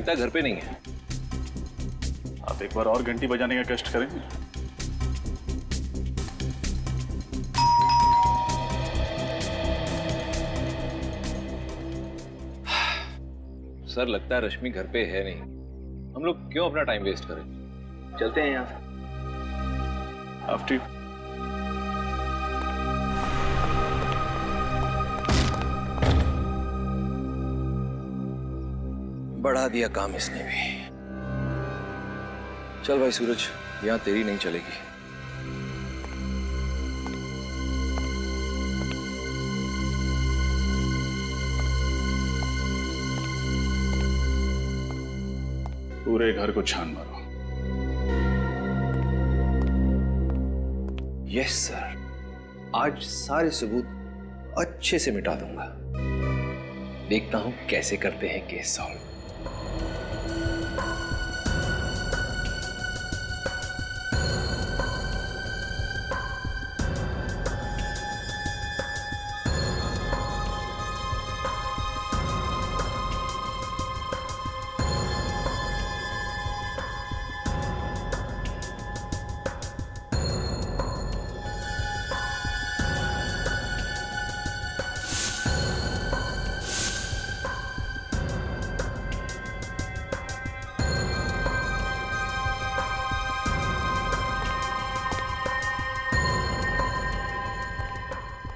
लगता है घर पे नहीं है। आप एक बार और घंटी बजाने का कष्ट करेंगे? सर लगता है रश्मि घर पे है नहीं। हम लोग क्यों अपना टाइम वेस्ट करें, चलते हैं यहाँ से। After you. बढ़ा दिया काम इसने भी। चल भाई सूरज, यहाँ तेरी नहीं चलेगी। पूरे घर को छान मारो। यस सर, आज सारे सबूत अच्छे से मिटा दूंगा। देखता हूं कैसे करते हैं केस सॉल्व।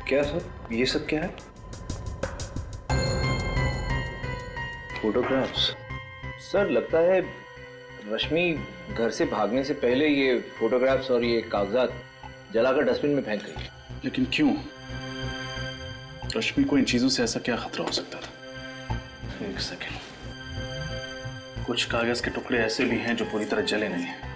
क्या सर, ये सब क्या है? फोटोग्राफ्स। सर लगता है रश्मि घर से भागने से पहले ये फोटोग्राफ्स और ये कागजात जलाकर डस्टबिन में फेंक गई। लेकिन क्यों? रश्मि को इन चीजों से ऐसा क्या खतरा हो सकता था? एक सेकेंड, कुछ कागज के टुकड़े ऐसे भी हैं जो पूरी तरह जले नहीं हैं।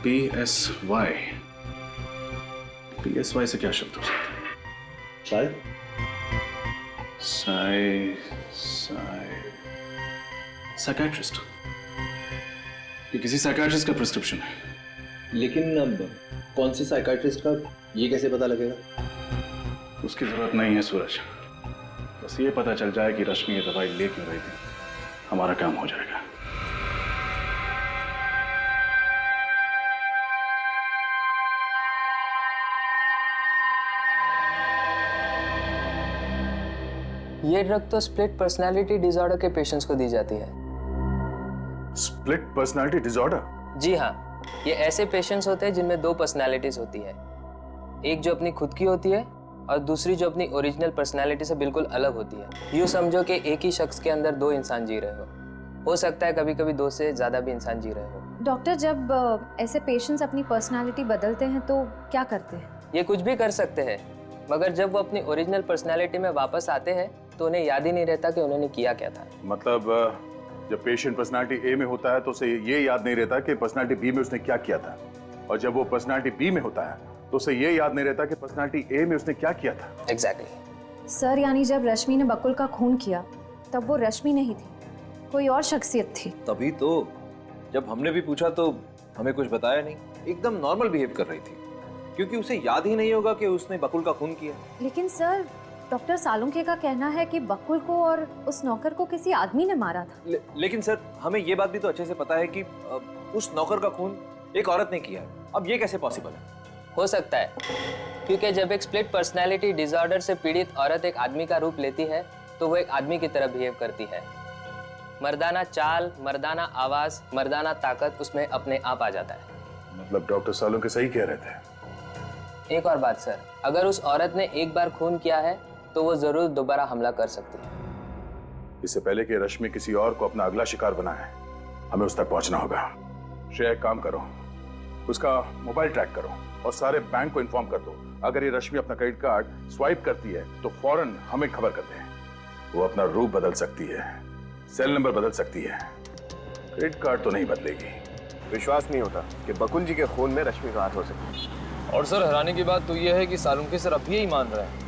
PSY। PSY से क्या शब्द हो सकता है? शायद साइकेट्रिस्ट। ये किसी साइकेट्रिस्ट का प्रिस्क्रिप्शन है। लेकिन अब कौन से साइकाइट्रिस्ट का, ये कैसे पता लगेगा? उसकी जरूरत नहीं है सूरज, बस ये पता चल जाए कि रश्मि ये दवाई ले क्यों रही थी, हमारा काम हो जाएगा। ये ड्रग तो स्प्लिट पर्सनालिटी डिसऑर्डर के पेशेंट्स को दी जाती है। Split personality disorder? जी हाँ, ये ऐसे पेशेंट्स होते हैं जिनमें दो पर्सनालिटीज होती है, एक जो अपनी खुद की होती है और दूसरी जो अपनी ओरिजिनल पर्सनालिटी से बिल्कुल अलग होती है। यूँ समझो कि एक ही शख्स के अंदर दो इंसान जी रहे हो सकता है कभी कभी दो से ज़्यादा भी इंसान जी रहे हो। डॉक्टर, जब ऐसे पेशेंट्स अपनी पर्सनालिटी बदलते हैं तो क्या करते हैं? ये कुछ भी कर सकते हैं, मगर जब वो अपनी ओरिजिनल पर्सनालिटी में वापस आते हैं तो उन्हें याद ही नहीं रहता कि उन्होंने किया क्या था। मतलब जब पेशेंट पर्सनालिटी ए में होता है तो उसे ये याद नहीं रहता कि पर्सनालिटी बी में उसने क्या किया था, और जब वो पर्सनालिटी बी में होता है तो उसे ये याद नहीं रहता कि पर्सनालिटी ए में उसने क्या किया था। एग्जैक्टली। सर, यानी जब रश्मि ने बकुल का खून किया तब वो रश्मि नहीं थी, कोई और शख्सियत थी। तभी तो जब हमने भी पूछा तो हमें कुछ बताया नहीं, एकदम नॉर्मल बिहेव कर रही थी, क्योंकि उसे याद ही नहीं होगा कि उसने बकुल का खून किया। लेकिन सर, डॉक्टर सालुंखे का कहना है कि बकुल को और उस नौकर को किसी आदमी ने मारा था। लेकिन सर, हमें ये बात भी तो अच्छे से पता है कि उस नौकर का खून एक औरत ने किया है। अब ये कैसे पॉसिबल है? हो सकता है क्योंकि जब एक स्प्लिट पर्सनैलिटी डिसऑर्डर से पीड़ित औरत एक आदमी का रूप लेती है तो वो एक आदमी की तरह बिहेव करती है। मर्दाना चाल, मर्दाना आवाज, मर्दाना ताकत उसमें अपने आप आ जाता है। मतलब डॉक्टर सालुंखे सही कह रहे थे। एक और बात सर, अगर उस औरत ने एक बार खून किया है तो वो जरूर दोबारा हमला कर सकती है। इससे पहले कि रश्मि किसी और को अपना अगला शिकार बनाए, हमें उस तक पहुंचना होगा। श्रेया, एक काम करो, उसका मोबाइल ट्रैक करो और सारे बैंक को इन्फॉर्म कर दो। अगर ये रश्मि अपना क्रेडिट कार्ड स्वाइप करती है तो फौरन हमें खबर कर दें। वो अपना रूप बदल सकती है, सेल नंबर बदल सकती है, क्रेडिट कार्ड तो नहीं बदलेगी। विश्वास नहीं होता कि बकुल जी के खून में रश्मि का हाथ हो सकता। और सर, हैरानी की बात तो यह है कि सालुंखे सर अब भी यही मान रहे हैं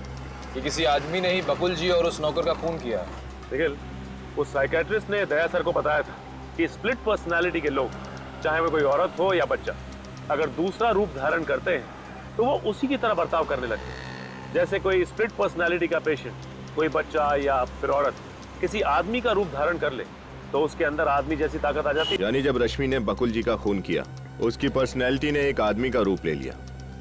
कि किसी आदमी ने ही बकुल जी और उस नौकर का खून किया है। देखिए, उस साइकेट्रिस्ट ने दया सर को बताया था कि स्प्लिट पर्सनालिटी के लोग चाहे वो कोई औरत हो या बच्चा, अगर दूसरा रूप धारण करते हैं तो वो उसी की तरह बर्ताव करने लगते हैं। जैसे कोई स्प्लिट पर्सनालिटी का पेशेंट, कोई बच्चा या फिर औरत किसी आदमी का रूप धारण कर ले तो उसके अंदर आदमी जैसी ताकत आ जाती है। यानी जब रश्मि ने बकुल जी का खून किया, उसकी पर्सनैलिटी ने एक आदमी का रूप ले लिया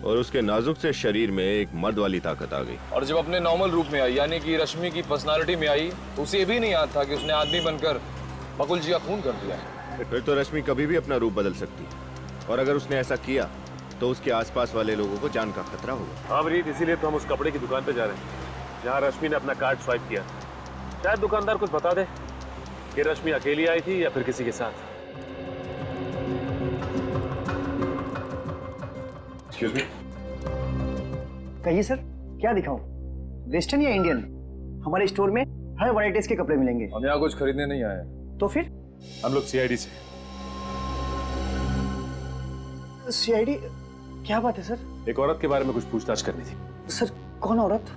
और उसके नाजुक से शरीर में एक मर्द वाली ताकत आ गई। और जब अपने नॉर्मल रूप में आई, यानी कि रश्मि की पर्सनालिटी में आई, उसे ये भी नहीं याद था कि उसने आदमी बनकर बकुल जी का खून कर दिया है। फिर तो रश्मि कभी भी अपना रूप बदल सकती है, और अगर उसने ऐसा किया तो उसके आसपास वाले लोगों को जान का खतरा होगा। हाँ प्रीत, इसीलिए तो हम उस कपड़े की दुकान पे जा रहे हैं जहाँ रश्मि ने अपना कार्ड स्वाइप किया। शायद दुकानदार कुछ बता दे कि रश्मि अकेली आई थी या फिर किसी के साथ। एक्सक्यूज मी, कहिए सर, क्या दिखाऊं? वेस्टर्न या इंडियन? हमारे स्टोर में हर वैरायटीज के कपड़े मिलेंगे। हम यहाँ कुछ खरीदने नहीं आए। तो फिर हम लोग सीआईडी से। सीआईडी? क्या बात है सर? एक औरत के बारे में कुछ पूछताछ करनी थी। सर, कौन औरत?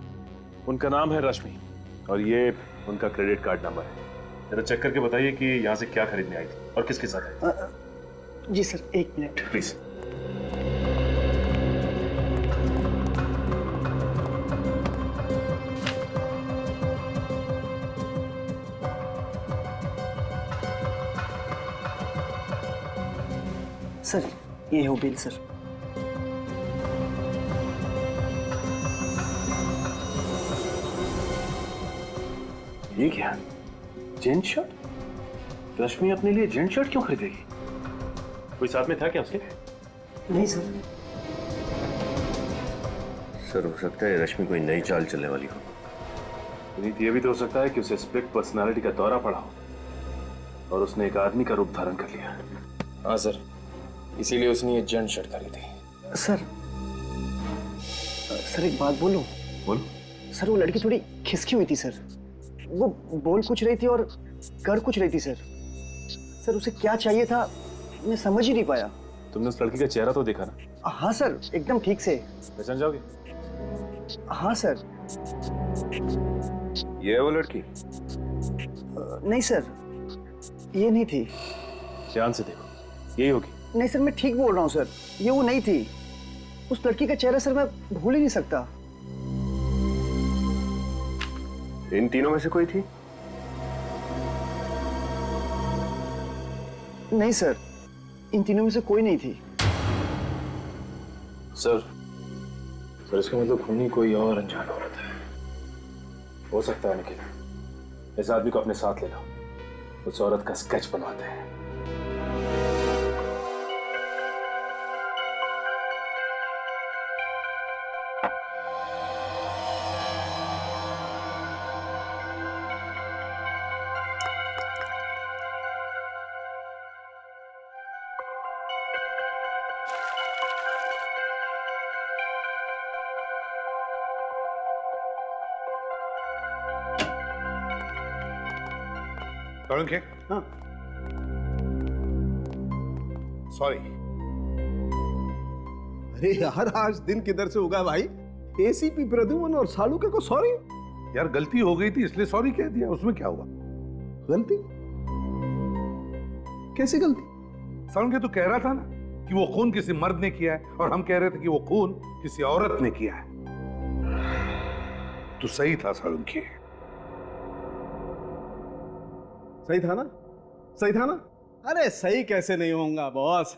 उनका नाम है रश्मि और ये उनका क्रेडिट कार्ड नंबर है। जरा चेक करके बताइए कि यहाँ से क्या खरीदने आई थी और किसके साथ आई थी। जी सर, एक मिनट प्लीज। सर, ये हो बिल सर। ये क्या, जेंट शर्ट? रश्मि अपने लिए जेंट शर्ट क्यों खरीदेगी? कोई साथ में था क्या उसके? नहीं सर। सर, हो सकता है रश्मि कोई नई चाल चलने वाली हो। पुनीत, ये भी तो हो सकता है कि उसे स्प्लिट पर्सनालिटी का दौरा पड़ा हो और उसने एक आदमी का रूप धारण कर लिया। हाँ सर, इसीलिए उसने ये जेंट शर्ट खरीदी। सर, सर एक बात बोलूं? बोलो। सर, वो लड़की थोड़ी खिसकी हुई थी सर। वो बोल कुछ रही थी और कर कुछ रही थी सर। सर, उसे क्या चाहिए था मैं समझ ही नहीं पाया। तुमने उस लड़की का चेहरा तो देखा ना? हाँ सर, एकदम ठीक से। पहचान जाओगे? हाँ सर। ये है वो लड़की? नहीं सर, ये नहीं थी। ध्यान से देखो, यही होगी। नहीं सर, मैं ठीक बोल रहा हूँ सर, ये वो नहीं थी। उस लड़की का चेहरा सर मैं भूल ही नहीं सकता। इन तीनों में से कोई थी? नहीं सर, इन तीनों में से कोई नहीं थी। सर, इसका मतलब खूनी कोई और अनजान औरत है। हो सकता है निखिल, इस आदमी को अपने साथ ले लो, उस औरत का स्केच बनवाते हैं। सालुंखे? हाँ। सॉरी। अरे यार, आज दिन किधर से उगा भाई? एसीपी प्रद्युमन और सालुके को सॉरी? यार गलती हो गई थी इसलिए सॉरी कह दिया, उसमें क्या हुआ? गलती? कैसी गलती? सालुंखे तो कह रहा था ना कि वो खून किसी मर्द ने किया है और हम कह रहे थे कि वो खून किसी औरत ने किया है। तो सही था सालुंखे। सही था ना? सही था ना? अरे सही कैसे नहीं होगा बॉस?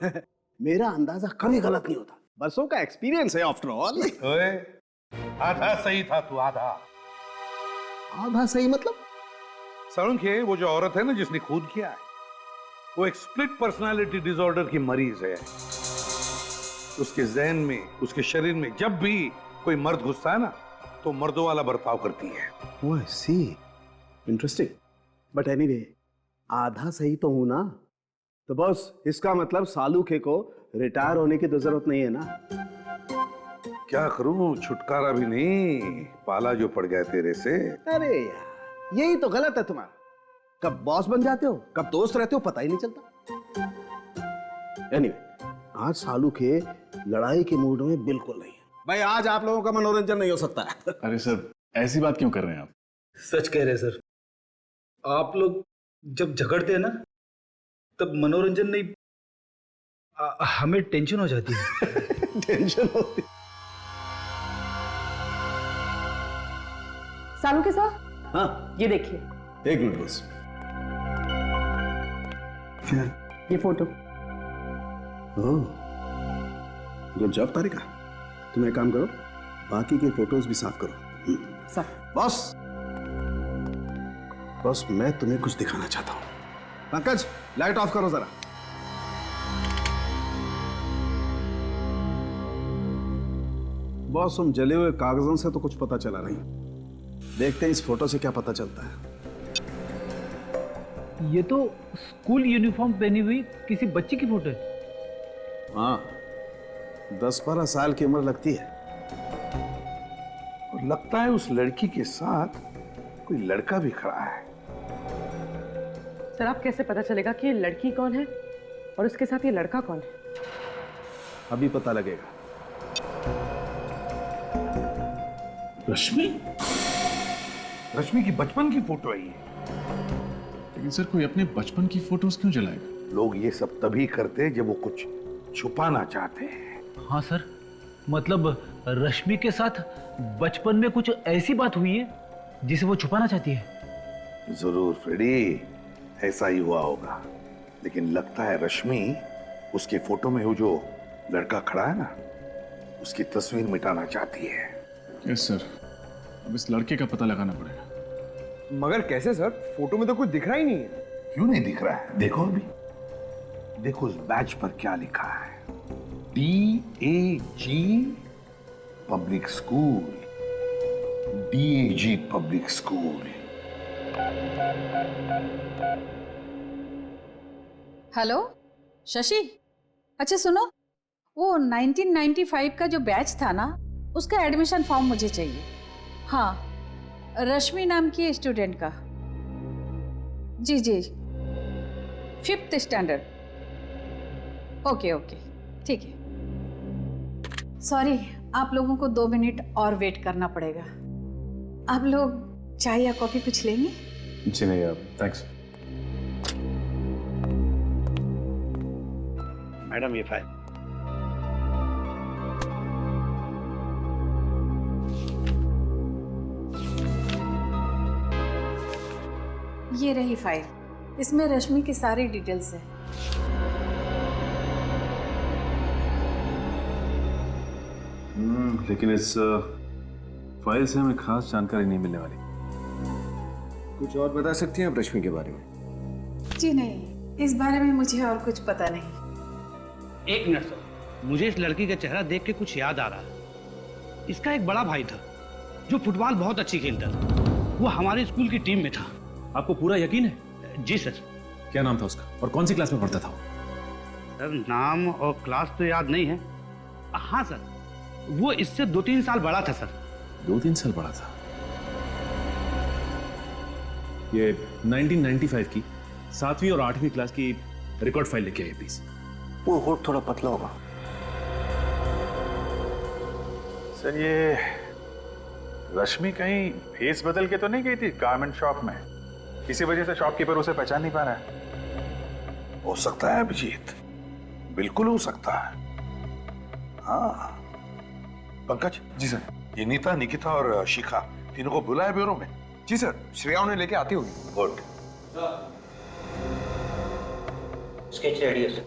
मेरा अंदाजा कभी गलत नहीं होता। बरसों का एक्सपीरियंस है आफ्टर ऑल। ओए, आधा सही था तू, आधा। आधा सही मतलब? सालुंखे, वो जो औरत है ना जिसने खून किया है, वो एक स्प्लिट पर्सनालिटी डिसऑर्डर की मरीज है। उसके ज़हन में, उसके शरीर में जब भी कोई मर्द घुसता है ना तो मर्दों वाला बर्ताव करती है। ओह, आई सी। इंटरेस्टिंग। बट एनीवे, आधा सही तो हूं ना? तो बॉस, इसका मतलब सालुखे को रिटायर होने की तो जरूरत नहीं है ना? क्या करूं, छुटकारा भी नहीं, पाला जो पड़ गया तेरे से। अरे यार, यही तो गलत है तुम्हारा। कब बॉस बन जाते हो, कब दोस्त रहते हो, पता ही नहीं चलता। एनीवे, आज सालुखे लड़ाई के मूड में बिल्कुल नहीं है। भाई, आज आप लोगों का मनोरंजन नहीं हो सकता है। अरे सर, ऐसी बात क्यों कर रहे हैं आप? सच कह रहे हैं सर। आप लोग जब झगड़ते हैं ना, तब मनोरंजन नहीं हमें टेंशन हो जाती है। टेंशन होती। सालू के साथ हाँ, ये देखिए, एक मिनट बस। क्या? ये फोटो। ओह, गुड जॉब तारिका। तुम एक काम करो, बाकी के फोटोज भी साफ करो। सर बस मैं तुम्हें कुछ दिखाना चाहता हूँ। पंकज, लाइट ऑफ करो जरा। बॉस, हम जले हुए कागजों से तो कुछ पता चला नहीं। देखते हैं इस फोटो से क्या पता चलता है। ये तो स्कूल यूनिफॉर्म पहनी हुई किसी बच्ची की फोटो है। हाँ, 10-12 साल की उम्र लगती है। और लगता है उस लड़की के साथ कोई लड़का भी खड़ा है। सर, आप कैसे पता चलेगा कि ये लड़की कौन है और उसके साथ ये लड़का कौन है? अभी पता लगेगा। रश्मि? रश्मि की बचपन की फोटो है ये। लेकिन सर, कोई अपने बचपन की फोटोज क्यों जलाएगा? लोग ये सब तभी करते जब वो कुछ छुपाना चाहते हैं। हाँ सर, मतलब रश्मि के साथ बचपन में कुछ ऐसी बात हुई है जिसे वो छुपाना चाहती है। जरूर फ्रेडी, ऐसा ही हुआ होगा। लेकिन लगता है रश्मि उसके फोटो में वो जो लड़का खड़ा है ना, उसकी तस्वीर मिटाना चाहती है। यस सर, अब इस लड़के का पता लगाना पड़ेगा। मगर कैसे सर? फोटो में तो कुछ दिख रहा ही नहीं है। क्यों नहीं दिख रहा है? देखो अभी, देखो उस बैच पर क्या लिखा है। DAG public school, DAG public school. Hello Shashi, अच्छा सुनो, वो 1995 का जो बैच था ना, उसका एडमिशन फॉर्म मुझे चाहिए। हाँ, रश्मि नाम की स्टूडेंट का। जी जी, 5th स्टैंडर्ड। ओके ओके, ठीक है। सॉरी, आप लोगों को 2 मिनट और वेट करना पड़ेगा। आप लोग चाय या कॉफी कुछ लेंगे? जी नहीं, आप थैंक्स। मैडम, ये फाइल। ये रही फाइल, इसमें रश्मि की सारी डिटेल्स है। लेकिन इस फाइल से हमें खास जानकारी नहीं मिलने वाली। कुछ और बता सकती हैं आप रश्मि के बारे में? जी नहीं, इस बारे में मुझे और कुछ पता नहीं। एक मिनट सर, मुझे इस लड़की का चेहरा देख के कुछ याद आ रहा है। इसका एक बड़ा भाई था जो फुटबॉल बहुत अच्छी खेलता था। वो हमारे स्कूल की टीम में था। आपको पूरा यकीन है? जी सर। क्या नाम था उसका और कौन सी क्लास में पढ़ता था? सर, नाम और क्लास तो याद नहीं है। हाँ सर, वो इससे 2-3 साल बड़ा था सर। 2-3 साल बड़ा था। ये 1995 की 7वीं और 8वीं क्लास की रिकॉर्ड फाइल लेके आइए प्लीज। वो होठ थोड़ा पतला होगा। सर, ये रश्मि कहीं फेस बदल के तो नहीं गई थी गारमेंट शॉप में? इसी वजह से शॉपकीपर उसे पहचान नहीं पा रहा है। हो सकता है अभिजीत, बिल्कुल हो सकता है। हाँ पंकज। जी सर। ये नीता, निकिता और शिखा तीनों को बुलाया ब्यूरो में? जी सर, श्रेया उन्हें लेके आती होगी। गुड। स्केच रेडी है सर।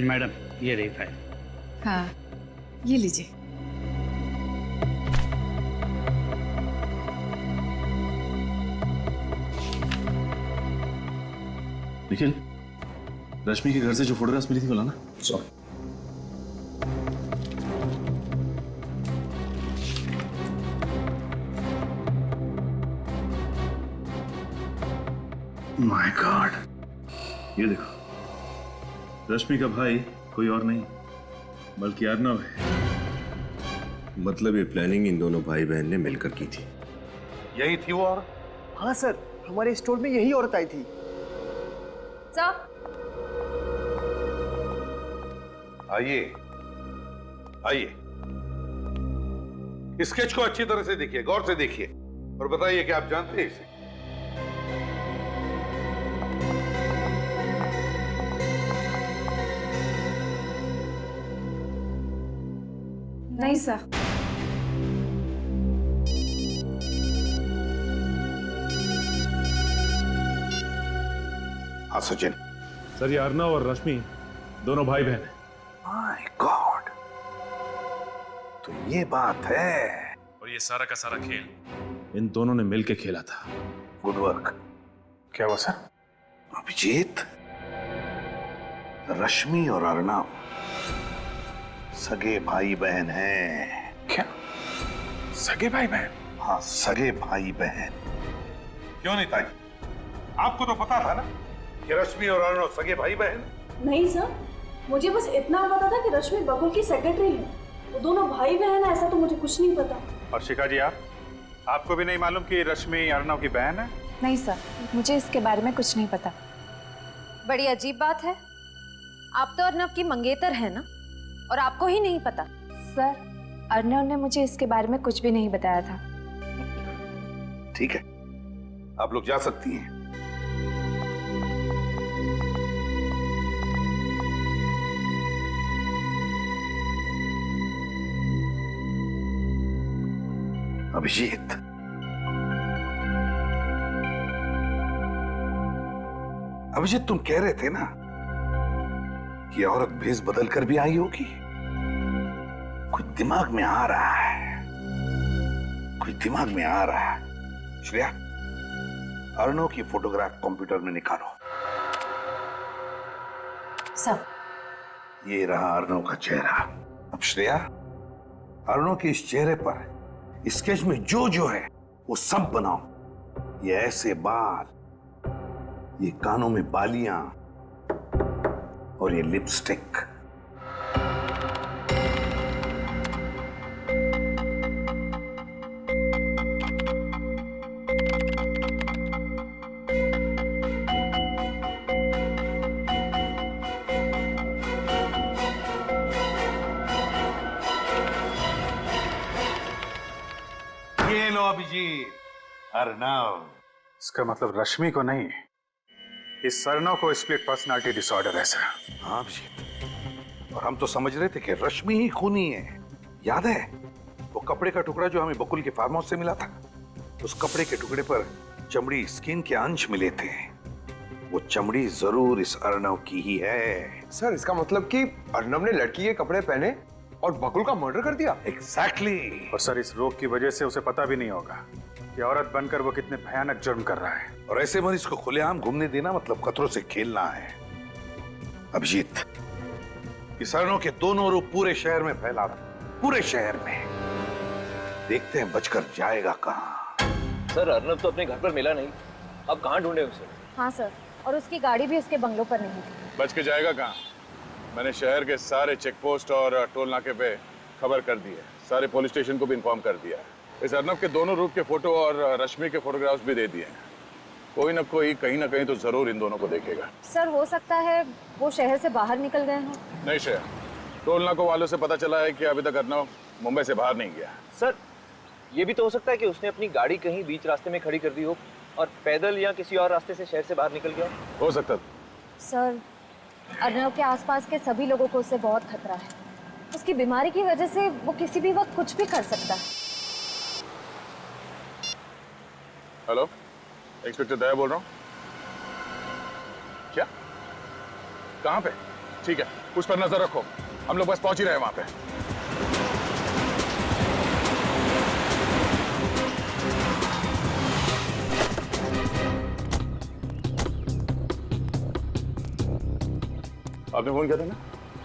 मैडम, ये रही फाइल। हाँ, ये लीजिए। निखिल, रश्मि के घर से जो फोटोग्राफ्स मिली थी वो लाना। सॉरी। माय गॉड, ये देखो, रश्मि का भाई कोई और नहीं बल्कि अर्नव है। मतलब ये प्लानिंग इन दोनों भाई बहन ने मिलकर की थी। यही थी वो और? हाँ सर, हमारे स्टोर में यही औरत आई थी। आइए आइए, स्केच को अच्छी तरह से देखिए, गौर से देखिए और बताइए कि आप जानते हैं इसे? नहीं सर। हाँ सचिन। सर ये अर्नव और रश्मि दोनों भाई बहन हैं। माय गॉड, तो ये बात है। और ये सारा का सारा खेल इन दोनों ने मिलके खेला था। Good work. क्या हुआ सर? अभिजीत, रश्मि और अर्नव सगे भाई बहन हैं। क्या सगे भाई बहन? हाँ, सगे भाई बहन। क्यों नहीं ताई, आपको तो पता था ना कि रश्मि और अर्नव सगे भाई बहन? नहीं सर, मुझे बस इतना पता था कि रश्मि बकुल की सेक्रेटरी है। वो दोनों भाई बहन है ऐसा तो मुझे कुछ नहीं पता। और शिखा जी, आपको भी नहीं मालूम कि रश्मि अर्नव की बहन है? नहीं सर, मुझे इसके बारे में कुछ नहीं पता। बड़ी अजीब बात है, आप तो अर्नव की मंगेतर है ना, और आपको ही नहीं पता? सर, अर्नव ने मुझे इसके बारे में कुछ भी नहीं बताया था। ठीक है, आप लोग जा सकती हैं। अभिजीत, अभिजीत तुम कह रहे थे ना कि औरत भेष बदल कर भी आई होगी। कुछ दिमाग में आ रहा है, कुछ दिमाग में आ रहा है। श्रेया, अर्नव की फोटोग्राफ कंप्यूटर में निकालो। सब ये रहा अर्नव का चेहरा। अब श्रेया, अर्नव के इस चेहरे पर स्केच में जो जो है वो सब बनाओ। ये ऐसे बाल, ये कानों में बालियां और ये लिपस्टिक। ये लो अभिजीत, अर्नव। इसका मतलब रश्मि को नहीं, इस अर्नव को स्प्लिट पर्सनालिटी डिसऑर्डर है सर। हाँ अभिजीत, और हम तो समझ रहे थे कि रश्मि ही खूनी है। याद है वो कपड़े का टुकड़ा जो हमें बकुल के फार्म हाउस से मिला था? उस कपड़े के टुकड़े पर चमड़ी, स्किन के अंश मिले थे। वो चमड़ी जरूर इस अर्नव की ही है। सर, इसका मतलब कि अर्नव ने लड़की के कपड़े पहने और बकुल का मर्डर कर दिया? एग्जैक्टली। और सर, इस रोग की वजह से उसे पता भी नहीं होगा कि औरत बनकर वो कितने भयानक जुर्म कर रहा है। और ऐसे मरीज को खुलेआम घूमने देना मतलब खतरों से खेलना है। अभिजीत, इस अर्नव के दोनों रूप पूरे शहर में फैला, पूरे शहर में। देखते हैं बचकर जाएगा कहां। सर, अर्नव तो अपने घर पर मिला नहीं, अब कहां ढूंढे उसे? हाँ सर, और उसकी गाड़ी भी उसके बंगलों पर नहीं थी। बच के जाएगा कहां? मैंने शहर के सारे चेक पोस्ट और टोल नाके पे खबर कर दी है, सारे पुलिस स्टेशन को भी इन्फॉर्म कर दिया है। इस अर्नव के दोनों रूप के फोटो और रश्मि के फोटोग्राफ्स भी दे दिए हैं। कोई ना कोई कहीं ना कहीं तो जरूर इन दोनों को देखेगा। सर, हो सकता है वो शहर से बाहर निकल गए हों। नहीं श्रेया, टोल नाकों वालों से पता चला है कि अभी तक अर्नव मुंबई से बाहर नहीं गया। सर, ये भी तो हो सकता है कि उसने अपनी गाड़ी कहीं बीच रास्ते में खड़ी कर दी हो और पैदल या किसी और रास्ते से शहर से बाहर निकल गया। हो सकता है। सर, अर्नव के आसपास के सभी लोगों को उससे बहुत खतरा है। उसकी बीमारी की वजह से वो किसी भी वक्त कुछ भी कर सकता है। हेलो, इंस्पेक्टर दया बोल रहा हूँ। क्या? कहाँ पे? ठीक है, उस पर नजर रखो, हम लोग बस पहुंच ही रहे हैं वहां पे। आपने फोन किया था ना?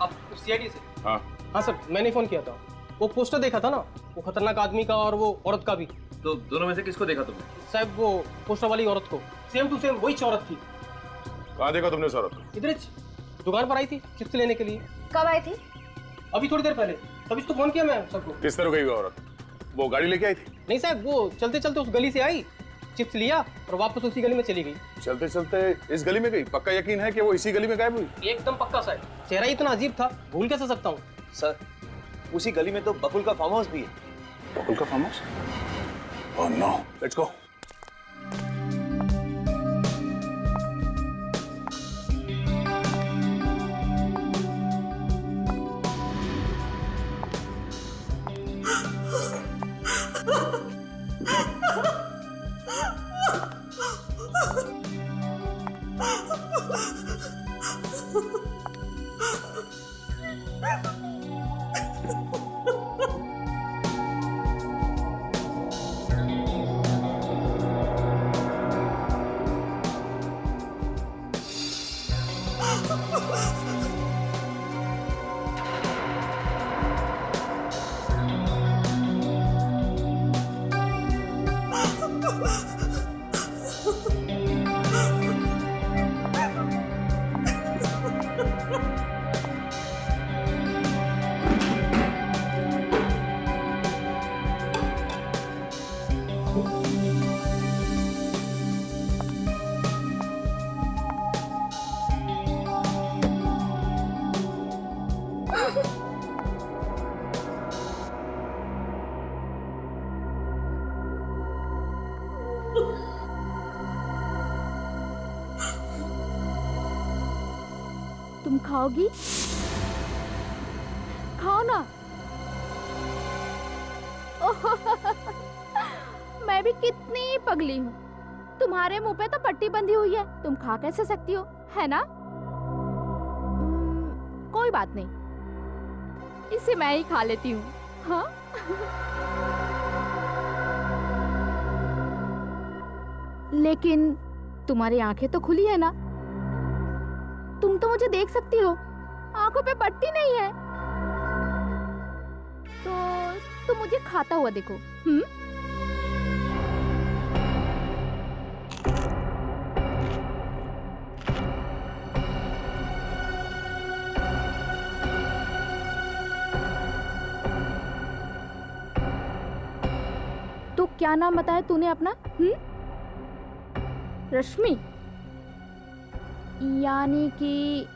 आप सीआईडी से? हाँ हाँ सर, मैंने फोन किया था। वो पोस्टर देखा था ना, वो खतरनाक आदमी का और वो औरत का भी। तो दोनों में से किसको देखा तुमने? साहब, वो पोस्टर वाली औरत को, सेम टू सेम वही औरत थी। कहाँ देखा तुमने उस औरत को? इधर दुकान पर आई थी चिप्स लेने के लिए। कब आई थी? अभी थोड़ी देर पहले, तभी तो फोन किया मैं सबको। किस तरह गई वो औरत? वो गाड़ी लेके आई थी? नहीं साहब, वो चलते चलते उस गली से आई, चिप्स लिया और वापस उसी गली में चली गई। चलते चलते इस गली में गई? पक्का यकीन है कि वो इसी गली में गायब हुई? एकदम पक्का साहब, चेहरा इतना अजीब था, भूल कैसे सकता हूँ। सर, उसी गली में तो बकुल का फार्म हाउस भी है। बकुल का farm house? Oh no, let's go. तुम खाओगी? खाओ ना। मैं भी कितनी पगली हूँ, तुम्हारे मुंह पे तो पट्टी बंधी हुई है, तुम खा कैसे सकती हो, है ना? कोई बात नहीं, इसे मैं ही खा लेती हूँ। हाँ? लेकिन तुम्हारी आंखें तो खुली है ना, तुम तो मुझे देख सकती हो, आंखों पे पट्टी नहीं है, तो तुम मुझे खाता हुआ देखो। तो क्या नाम बताया तूने अपना? रश्मि, यानी कि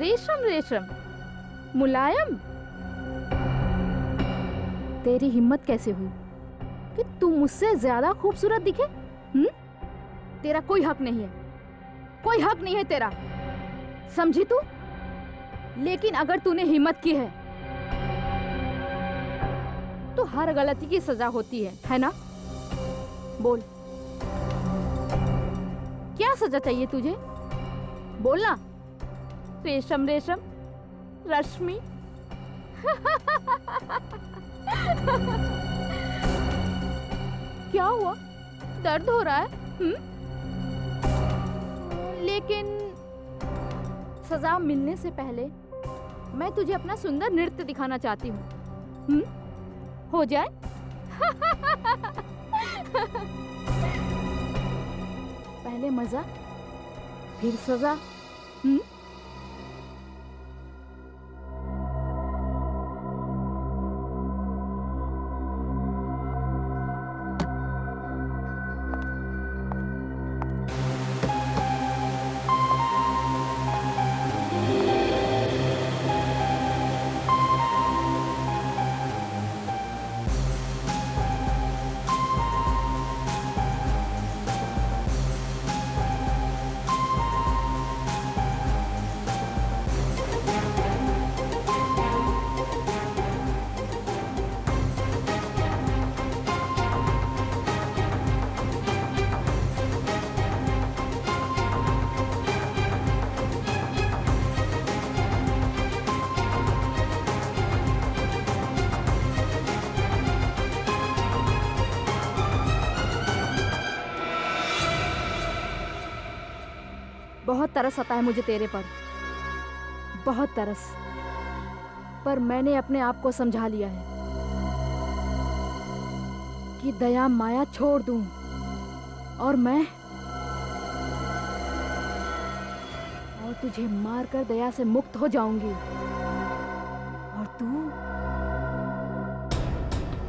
रेशम रेशम, मुलायम। तेरी हिम्मत कैसे हुई कि तू मुझसे ज्यादा खूबसूरत दिखे? तेरा कोई हक नहीं है, कोई हक नहीं है तेरा, समझी तू? लेकिन अगर तूने हिम्मत की है तो हर गलती की सजा होती है ना? बोल, क्या सजा चाहिए तुझे? बोलना। रेशम रेशम, रश्मि। क्या हुआ? दर्द हो रहा है? लेकिन सजा मिलने से पहले मैं तुझे अपना सुंदर नृत्य दिखाना चाहती हूँ। हो जाए? पहले मजा, फिर सजा। बहुत तरस आता है मुझे तेरे पर, बहुत तरस, पर मैंने अपने आप को समझा लिया है कि दया माया छोड़ दूं और तुझे मारकर दया से मुक्त हो जाऊंगी और तू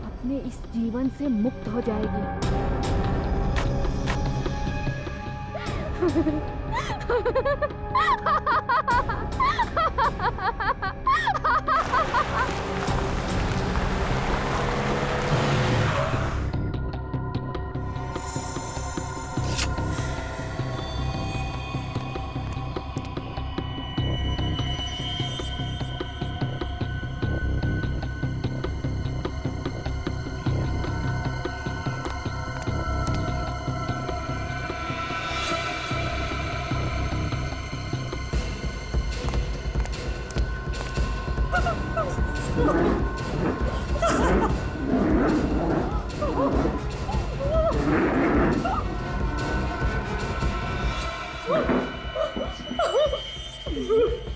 अपने इस जीवन से मुक्त हो जाएगी।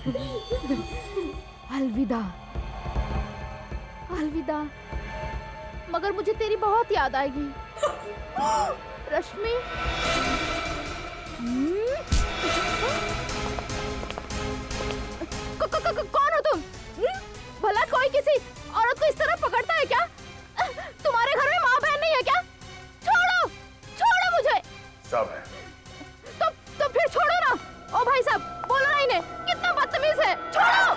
अलविदा अलविदा, मगर मुझे तेरी बहुत याद आएगी रश्मि। कौन हो तुम? भला कोई किसी औरत को इस तरह पकड़ता है क्या? तुम्हारे घर में माँ बहन नहीं है क्या? छोड़ो छोड़ो मुझे। सब है तो फिर छोड़ो ना। ओ भाई साहब, बोलो ना इन्हें, कितना बदतमीज है। छोड़ो।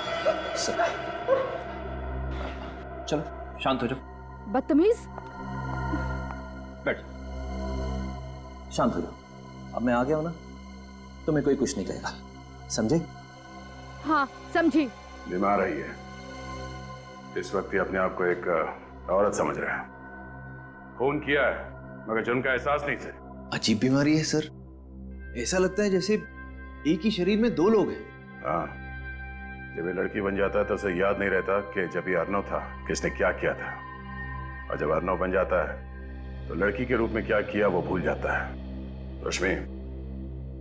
चलो शांत हो जाओ। बदतमीज? बैठ, शांत हो जाओ। अब मैं आ गया हूं ना, तुम्हें कोई कुछ नहीं कहेगा, समझे? हाँ समझी। बीमार है ये, इस वक्त ही अपने आप को एक औरत समझ रहा है। खून किया है मगर जुर्म का एहसास नहीं से। अजीब बीमारी है सर, ऐसा लगता है जैसे एक ही शरीर में दो लोग हैं। हाँ, जब ये लड़की बन जाता है तो उसे याद नहीं रहता कि जब ये अर्नव था किसने क्या किया था, और जब अर्नव बन जाता है तो लड़की के रूप में क्या किया वो भूल जाता है। रश्मि,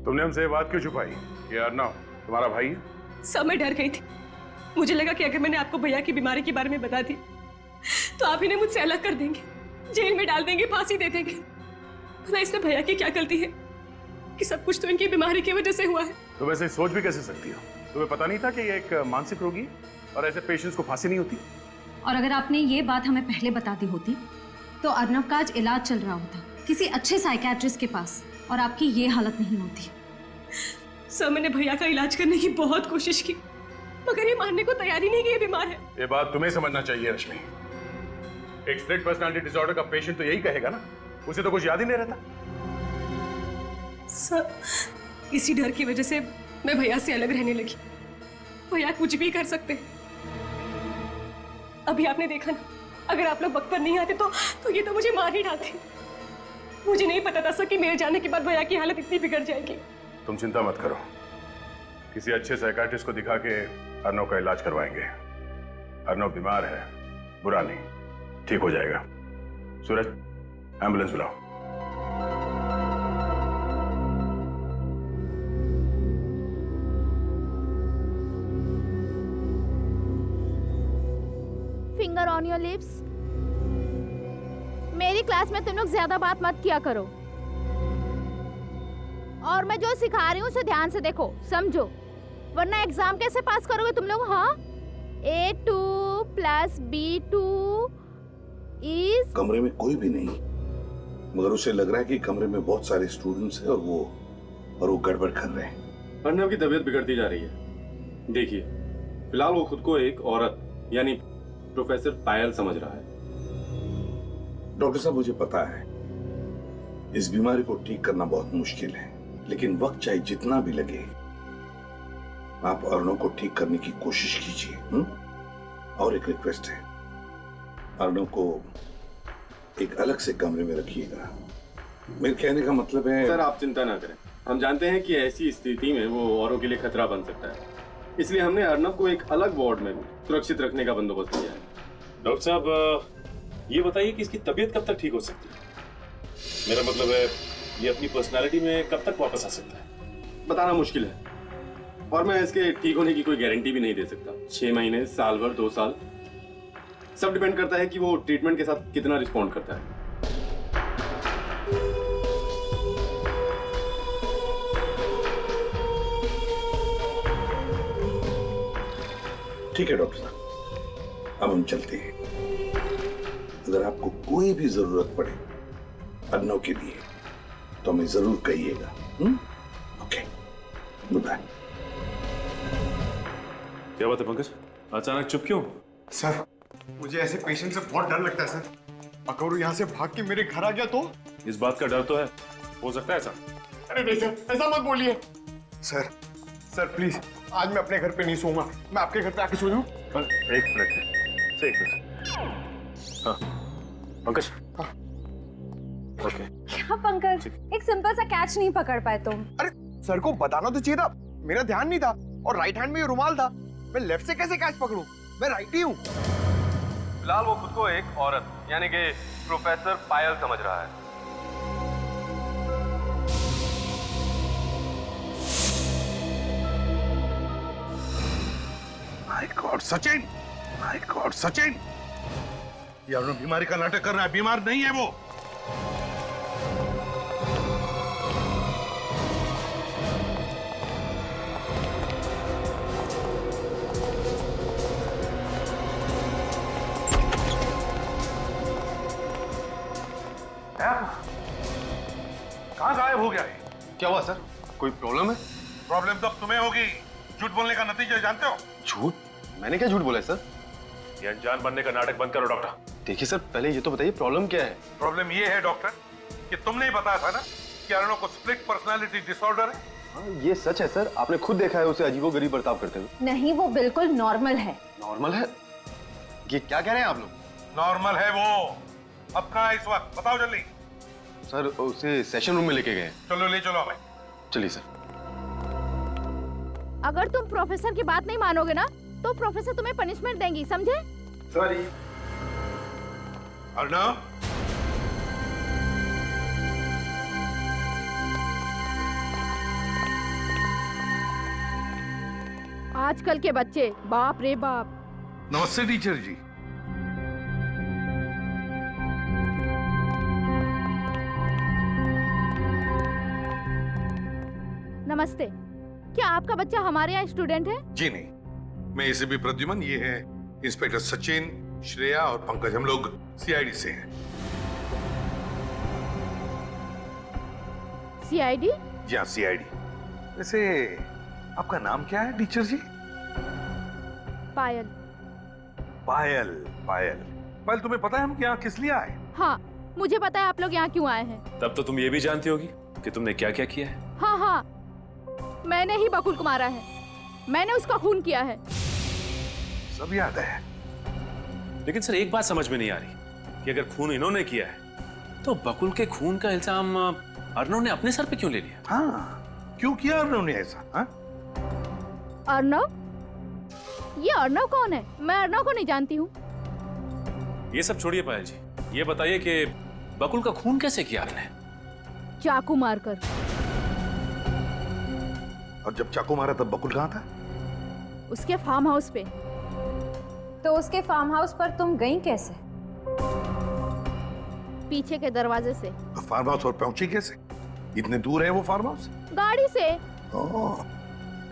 तुमने हमसे ये बात क्यों छुपाई कि अर्नव तुम्हारा भाई है? सर मैं डर गई थी, मुझे लगा कि अगर मैंने आपको भैया की बीमारी के बारे में बता दी तो आप इन्हें मुझसे अलग कर देंगे, जेल में डाल देंगे, फांसी दे देंगे। भला इसमें भैया की क्या गलती है कि सब कुछ तो इनकी बीमारी की वजह से हुआ है। तुम ऐसे सोच भी कैसे सकती हो? तुम्हें पता नहीं था कि ये एक मानसिक रोगी है और ऐसे पेशेंट्स को फांसी नहीं होती? और अगर आपने ये बात हमें पहले बता दी होती तो अर्नव का आज इलाज चल रहा होता किसी अच्छे साइकियाट्रिस्ट के पास, और आपकी ये हालत नहीं होती। सर मैंने भैया का इलाज करने की बहुत कोशिश की, मगर ये मानने को तैयार ही नहीं कि ये बीमार है। ये बात तुम्हें समझना चाहिए रश्मि। एक स्प्लिट पर्सनालिटी डिसऑर्डर का पेशेंट तो यही कहेगा ना, उसे तो कुछ याद ही नहीं रहता। सर इसी डर की वजह से मैं भैया से अलग रहने लगी। भैया कुछ भी कर सकते हैं। अभी आपने देखा ना, अगर आप लोग वक्त पर नहीं आते तो ये तो मुझे मार ही डालते। मुझे नहीं पता था सर कि मेरे जाने के बाद भैया की हालत इतनी बिगड़ जाएगी। तुम चिंता मत करो, किसी अच्छे साइकियाट्रिस्ट को दिखा के अर्नव का इलाज करवाएंगे। अर्नव बीमार है, बुरा नहीं, ठीक हो जाएगा। सूरज, एम्बुलेंस बुलाओ। Finger on your lips. मेरी क्लास में तुम लोग ज्यादा बात मत किया करो, और मैं जो सिखा रही हूँ उसे ध्यान से देखो, समझो, वरना एग्जाम कैसे पास करोगे तुम लोग? हाँ, A2 + B2 इज। कमरे में कोई भी नहीं, मगर उसे लग रहा है कि कमरे में बहुत सारे स्टूडेंट्स हैं और वो गड़बड़ कर रहे हैं। अर्नव की तबीयत बिगड़ती जा रही है। देखिए, फिलहाल वो खुद को एक औरत यानी प्रोफेसर पायल समझ रहा है। डॉक्टर साहब, मुझे पता है इस बीमारी को ठीक करना बहुत मुश्किल है, लेकिन वक्त चाहे जितना भी लगे आप अर्नव को ठीक करने की कोशिश कीजिए। और एक रिक्वेस्ट है, अर्नव को एक अलग से कमरे में रखिएगा। मेरे कहने का मतलब है। सर आप चिंता ना करें, हम जानते हैं कि ऐसी स्थिति में वो औरों के लिए खतरा बन सकता है, इसलिए हमने अर्नव को एक अलग वार्ड में सुरक्षित रखने का बंदोबस्त किया है। डॉक्टर साहब ये बताइए कि इसकी तबीयत कब तक ठीक हो सकती है? मेरा मतलब है ये अपनी पर्सनालिटी में कब तक वापस आ सकता है? बताना मुश्किल है, और मैं इसके ठीक होने की कोई गारंटी भी नहीं दे सकता। 6 महीने, साल भर, 2 साल, सब डिपेंड करता है कि वो ट्रीटमेंट के साथ कितना रिस्पॉन्ड करता है। ठीक है डॉक्टर साहब, अब हम चलते हैं। अगर आपको कोई भी जरूरत पड़े अर्नव के लिए तो हमें जरूर कहिएगा। Okay, good bye. क्या बात है पंकज, अचानक चुप क्यों? सर मुझे ऐसे पेशेंट से बहुत डर लगता है सर। अगर वो यहाँ से भाग के मेरे घर आ गया तो? इस बात का डर तो है, हो सकता है ऐसा। अरे नहीं सर, ऐसा मत बोलिए। सर प्लीज, आज मैं अपने घर पे नहीं सोऊंगा, मैं आपके घर पे आके सो जाऊं। एक मिनट। हाँ पंकज। हाँ। ओके। क्या पंकज, एक सिंपल सा कैच नहीं पकड़ पाए तुम? अरे सर को बताना तो चाहिए था, मेरा ध्यान नहीं था, और राइट हैंड में ये रुमाल था, मैं लेफ्ट से कैसे कैच पकड़ूं? मैं राइट ही हूँ। फिलहाल वो खुद को एक औरत यानी कि प्रोफेसर पायल समझ रहा है। My God Sachin, my God Sachin, ये अर्नव बीमारी का नाटक कर रहा है, बीमार नहीं है वो। कहाँ गायब हो गया है? क्या हुआ सर? कोई प्रॉब्लम है? प्रॉब्लम तो अब तुम्हें होगी। झूठ बोलने का नतीजा जानते हो? झूठ? मैंने क्या झूठ बोला है सर? ये अनजान बनने का नाटक बंद करो डॉक्टर। देखिए सर, पहले ये तो बताइए प्रॉब्लम क्या है? प्रॉब्लम ये है डॉक्टर कि तुमने ही बताया था ना कि अर्नव को स्प्लिट पर्सनालिटी डिसऑर्डर है। हाँ, ये सच है सर, आपने खुद देखा है उसे अजीबोगरीब बर्ताव करते हुए। नहीं, वो बिल्कुल नॉर्मल है। नॉर्मल है? ये क्या कह रहे हैं आप लोग? नॉर्मल है वो। अब कहाँ है इस वक्त, बताओ जल्दी। सर उसे सेशन रूम में लेके गए। चलो ले चलो हमें। चलिए सर। अगर तुम प्रोफेसर की बात नहीं मानोगे ना तो प्रोफेसर तुम्हें पनिशमेंट देंगी, समझे? सॉरी। अर्नव, आजकल के बच्चे, बाप रे बाप। नमस्ते टीचर जी। नमस्ते, क्या आपका बच्चा हमारे यहाँ स्टूडेंट है? जी नहीं, मैं एसीपी प्रद्युमन, ये है इंस्पेक्टर सचिन, श्रेया और पंकज, हम लोग सीआईडी से हैं। सीआईडी? जी हाँ, सीआईडी। वैसे आपका नाम क्या है टीचर जी? पायल। पायल, पायल। पायल, तुम्हें पता है हम यहाँ किस लिए आए? हाँ, मुझे पता है आप लोग यहाँ क्यों आए हैं। तब तो तुम ये भी जानती होगी कि तुमने क्या क्या किया है। हाँ हाँ, मैंने ही बकुल को मारा है, मैंने उसका खून किया है। सब याद है। लेकिन सर एक बात समझ में नहीं आ रही कि अगर खून इन्होंने किया है तो बकुल के खून का इल्जाम अर्नव ने अपने सर पे क्यों ले लिया? हाँ, क्यों किया अर्नव ने ऐसा? हाँ? अर्नव? ये अर्नव कौन है? मैं अर्नव को नहीं जानती हूँ। ये सब छोड़िए पायल जी, ये बताइए कि बकुल का खून कैसे किया आपने? चाकू मारकर। और जब चाकू मारा तब बकुल कहाँ था? उसके फार्म हाउस पे। तो उसके फार्म हाउस पर तुम गई कैसे? पीछे के दरवाजे से। तो फार्म हाउस और पहुंची कैसे? इतने दूर है वो फार्म हाउस? गाड़ी से।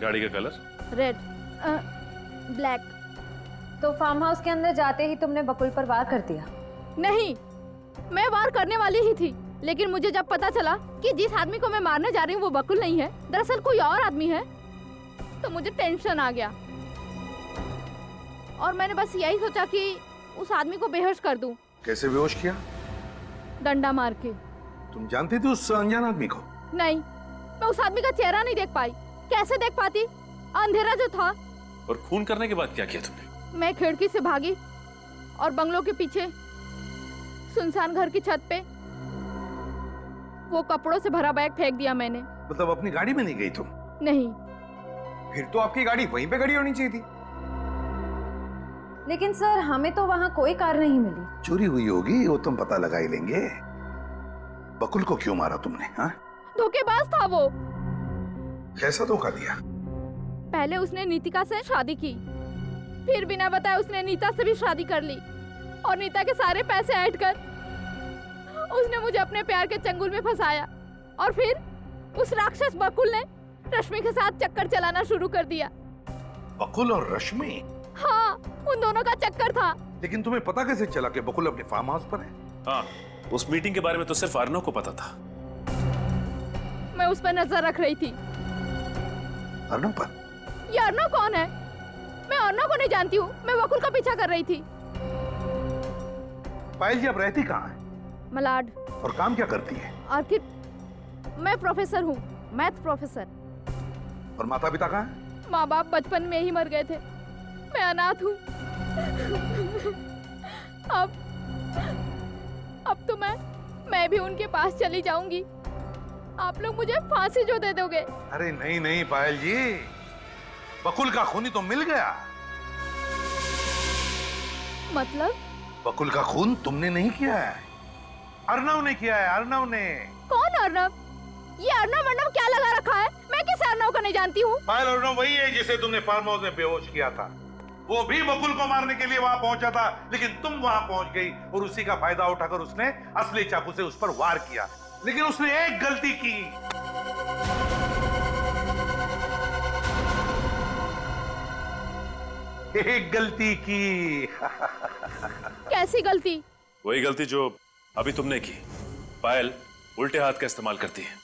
गाड़ी का कलर? Red, black. तो फार्म हाउस के अंदर जाते ही तुमने बकुल पर वार कर दिया? नहीं, मैं वार करने वाली ही थी, लेकिन मुझे जब पता चला कि जिस आदमी को मैं मारने जा रही हूँ वो बकुल नहीं है, दरअसल कोई और आदमी है, तो मुझे टेंशन आ गया और मैंने बस यही सोचा कि उस आदमी को बेहोश कर दूं। कैसे बेहोश किया? डंडा मार के। तुम जानती थी उस अनजान आदमी को? नहीं, मैं उस आदमी का चेहरा नहीं देख पाई। कैसे देख पाती, अंधेरा जो था। और खून करने के बाद क्या किया तुमने? मैं खिड़की से भागी और बंगलों के पीछे सुनसान घर की छत पे वो कपड़ों से भरा बैग फेंक दिया मैंने। मतलब अपनी गाड़ी में नहीं गई तुम? नहीं। फिर तो आपकी गाड़ी वहीं पे खड़ी होनी चाहिए थी। लेकिन सर, हमें तो वहाँ कोई कार नहीं मिली। चोरी हुई होगी, वो तुम पता लगा ही लेंगे। बकुल को क्यों मारा तुमने? हाँ? धोखेबाज था वो। कैसा धोखा दिया? पहले उसने नीतिका से शादी की, फिर बिना बताए उसने नीता से भी शादी कर ली और नीता के सारे पैसे ऐड कर उसने मुझे अपने प्यार के चंगुल में फंसाया और फिर उस राक्षस बकुल ने रश्मि के साथ चक्कर चलाना शुरू कर दिया। बकुल और रश्मि? हाँ, उन दोनों का चक्कर था। लेकिन तुम्हें पता कैसे चला कि बकुल अपने फार्म हाउस पर है? हाँ, उस मीटिंग के बारे में तो सिर्फ अर्नव को पता था। मैं उस पर नजर रख रही थी। अर्नव पर? ये अर्नव कौन है? मैं अर्नव को नहीं जानती हूँ, मैं बकुल का पीछा कर रही थी। पायल जी, अब रहती कहाँ है? मलाड। और काम क्या करती है? आखिर मैं प्रोफेसर हूँ, मैथ प्रोफेसर। और माता पिता कहाँ हैं? माँ बाप बचपन में ही मर गए थे, मैं अनाथ हूँ। अब तो मैं भी उनके पास चली जाऊंगी। आप लोग मुझे फांसी जो दे दोगे। अरे नहीं नहीं पायल जी, बकुल का खूनी तो मिल गया। मतलब? बकुल का खून तुमने नहीं किया है, अर्नव ने किया है। अर्नव ने। कौन अर्नव? ये अर्नव क्या लगा रखा है? मैं किस अर्नव को नहीं जानती हूँ। पायल, अर्नव वही है जिसे तुमने फार्म हाउस में बेहोश किया था। वो भी बकुल को मारने के लिए वहां पहुंचा था, लेकिन तुम वहां पहुंच गई और उसी का फायदा उठाकर उसने असली चाकू से उस पर वार किया। लेकिन उसने एक गलती की। एक गलती की। कैसी गलती? वही गलती जो अभी तुमने की। पायल उल्टे हाथ का इस्तेमाल करती है,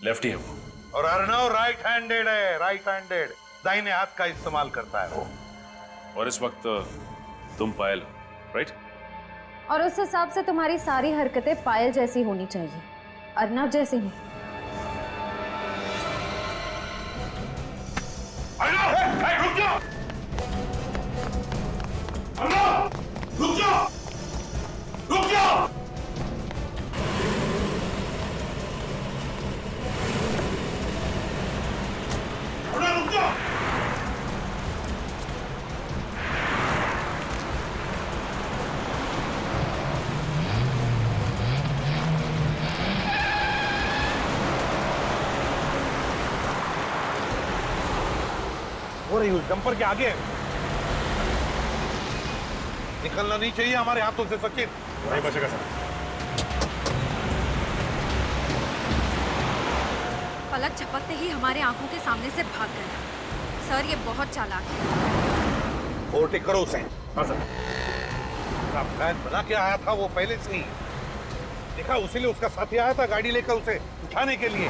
लेफ्टी है वो। और अर्णव राइट हैंडेड है, राइट हैंडेड, दाहिने हाथ का इस्तेमाल करता है वो। और इस वक्त तुम पायल हो, राइट? और उस हिसाब से तुम्हारी सारी हरकतें पायल जैसी होनी चाहिए, अर्नव जैसी नहीं। रुक जाओ! अर्णव! रुक जाओ! रुक जाओ! अर्णव, रुक जाओ! हो रही उस डंपर के आगे निकलना नहीं चाहिए हमारे हाथों से सचिन। नहीं बचेगा सर। पलक झपकते ही हमारे आंखों के सामने से भाग गया। सर ये बहुत चालाक है। ओवरटेक करो उसे। हाँ सर। प्लान बना के आया था वो पहले से ही। देखा, उसी लिए उसका साथी आया था गाड़ी लेकर उसे उठाने के लिए।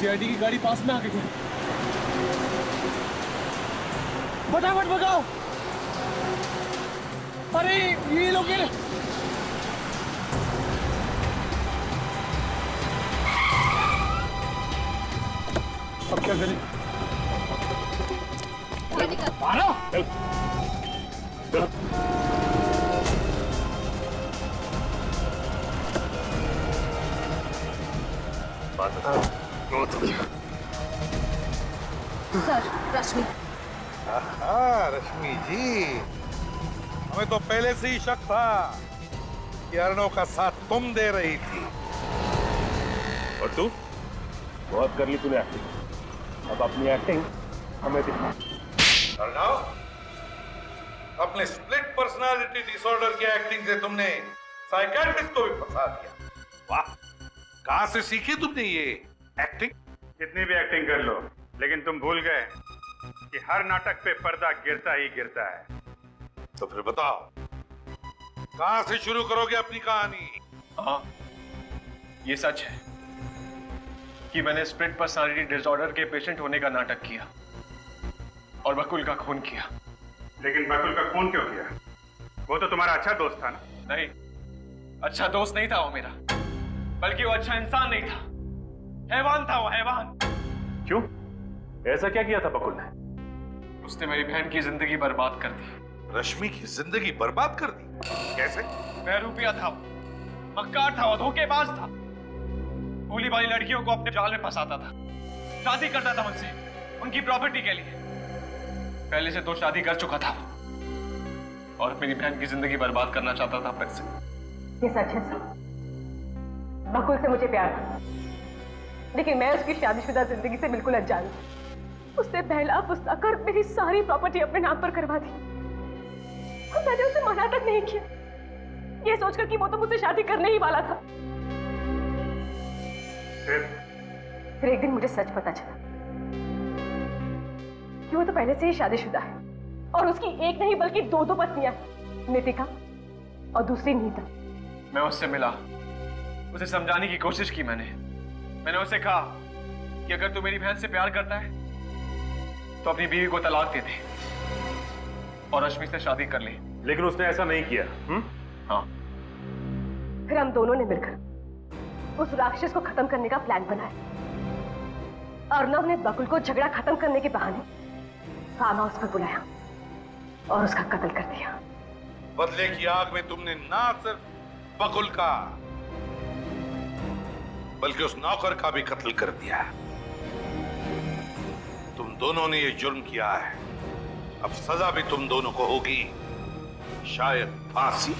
सीआईडी की गाड़ी पास में आ गई है। फटाफट भगाओ। अरे ये लोग अब क्या करें? मारो। सर, रश्मि। रश्मि जी, हमें तो पहले से ही शक था कि अर्णव का साथ तुम दे रही थी। और तू? बहुत कर ली तूने एक्टिंग, अब अपनी एक्टिंग हमें दिखा। अर्णव, अपने स्प्लिट पर्सनालिटी डिसऑर्डर की एक्टिंग से तुमने साइकियाट्रिस्ट को भी फंसा दिया। वाह, कहां से सीखी तुमने ये एक्टिंग? कितनी भी एक्टिंग कर लो, लेकिन तुम भूल गए कि हर नाटक पे पर्दा गिरता ही गिरता है। तो फिर बताओ, कहां से शुरू करोगे अपनी कहानी? हाँ, ये सच है कि मैंने स्प्लिट पर्सनालिटी डिसऑर्डर के पेशेंट होने का नाटक किया और बकुल का खून किया। लेकिन बकुल का खून क्यों किया? वो तो तुम्हारा अच्छा दोस्त था ना? नहीं, अच्छा दोस्त नहीं था वो मेरा, बल्कि वो अच्छा इंसान नहीं था, हैवान था वो, हैवान। क्यों? ऐसा क्या किया था बकुल ने? उसने मेरी बहन की जिंदगी बर्बाद कर दी। रश्मि की जिंदगी बर्बाद कर दी? कैसे? बहरूपिया था वो, मक्कार था वो, धोखेबाज था, भोली भाली लड़कियों को अपने जाल में फंसाता था, शादी करता था उनसे उनकी प्रॉपर्टी के लिए। पहले से 2 शादी कर चुका था वो, और मेरी बहन की जिंदगी बर्बाद करना चाहता था फिर से। ये सच है सर, बकुल से मुझे प्यार था, लेकिन मैं उसकी शादीशुदा जिंदगी से बिल्कुल अनजान थी। उसने पहला फुसला कर मेरी सारी प्रॉपर्टी अपने नाम पर करवा दी और मैंने उसे मना तक नहीं किया, ये सोचकर कि वो तो मुझसे शादी करने ही वाला था। फिर एक दिन मुझे सच पता चला कि वो तो पहले से ही शादीशुदा है और उसकी एक नहीं बल्कि 2 पत्नियां, नितिका और दूसरी नीता। मैं उससे मिला, उसे समझाने की कोशिश की मैंने उसे कहा कि अगर तू मेरी बहन से प्यार करता है तो अपनी बीवी को तलाक दे दे और रश्मि से शादी कर ले। लेकिन उसने ऐसा नहीं किया। हाँ। फिर हम दोनों ने मिलकर उस राक्षस को खत्म करने का प्लान बनाया। अर्णव ने बकुल को झगड़ा खत्म करने के बहाने फार्म हाउस पर बुलाया और उसका कत्ल कर दिया। बदले की आग में तुमने ना सिर्फ बकुल का बल्कि उस नौकर का भी कत्ल कर दिया। तुम दोनों ने ये जुर्म किया है, अब सजा भी तुम दोनों को होगी, शायद फांसी।